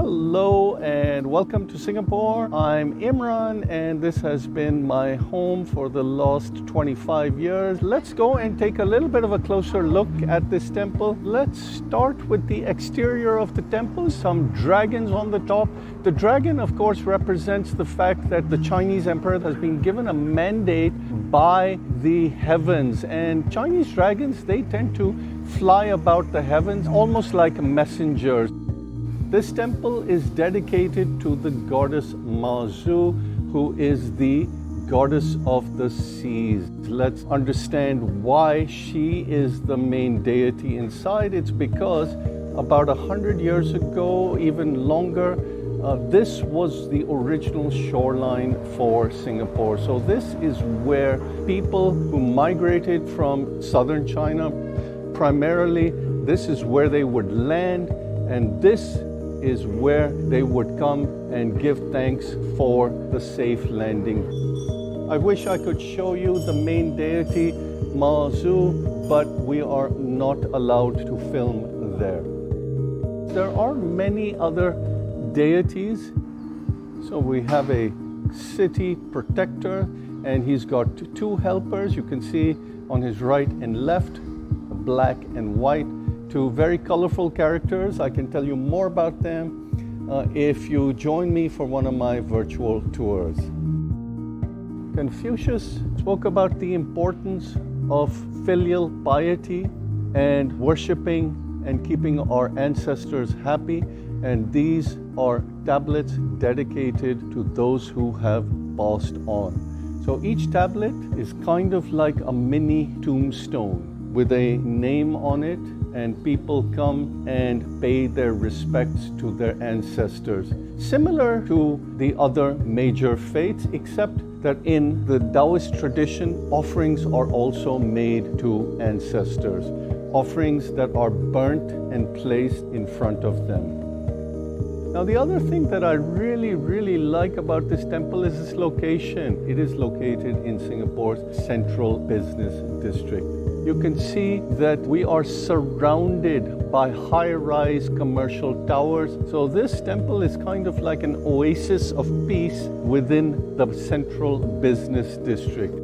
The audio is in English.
Hello and welcome to Singapore. I'm Imran and this has been my home for the last 25 years. Let's go and take a little bit of a closer look at this temple. Let's start with the exterior of the temple. Some dragons on the top. The dragon, of course, represents the fact that the Chinese emperor has been given a mandate by the heavens, and Chinese dragons, they tend to fly about the heavens almost like messengers. This temple is dedicated to the goddess Mazu, who is the goddess of the seas. Let's understand why she is the main deity inside. It's because about 100 years ago, even longer, this was the original shoreline for Singapore. So this is where people who migrated from southern China, primarily, this is where they would land, and this is where they would come and give thanks for the safe landing. I wish I could show you the main deity, Mazu, but we are not allowed to film there. There are many other deities. So we have a city protector, and he's got two helpers. You can see on his right and left, black and white. Two very colorful characters. I can tell you more about them if you join me for one of my virtual tours. Confucius spoke about the importance of filial piety and worshiping and keeping our ancestors happy, and these are tablets dedicated to those who have passed on. So each tablet is kind of like a mini tombstone with a name on it, and people come and pay their respects to their ancestors. Similar to the other major faiths, except that in the Taoist tradition, offerings are also made to ancestors. Offerings that are burnt and placed in front of them. Now, the other thing that I really like about this temple is its location. It is located in Singapore's central business district. You can see that we are surrounded by high-rise commercial towers. So this temple is kind of like an oasis of peace within the central business district.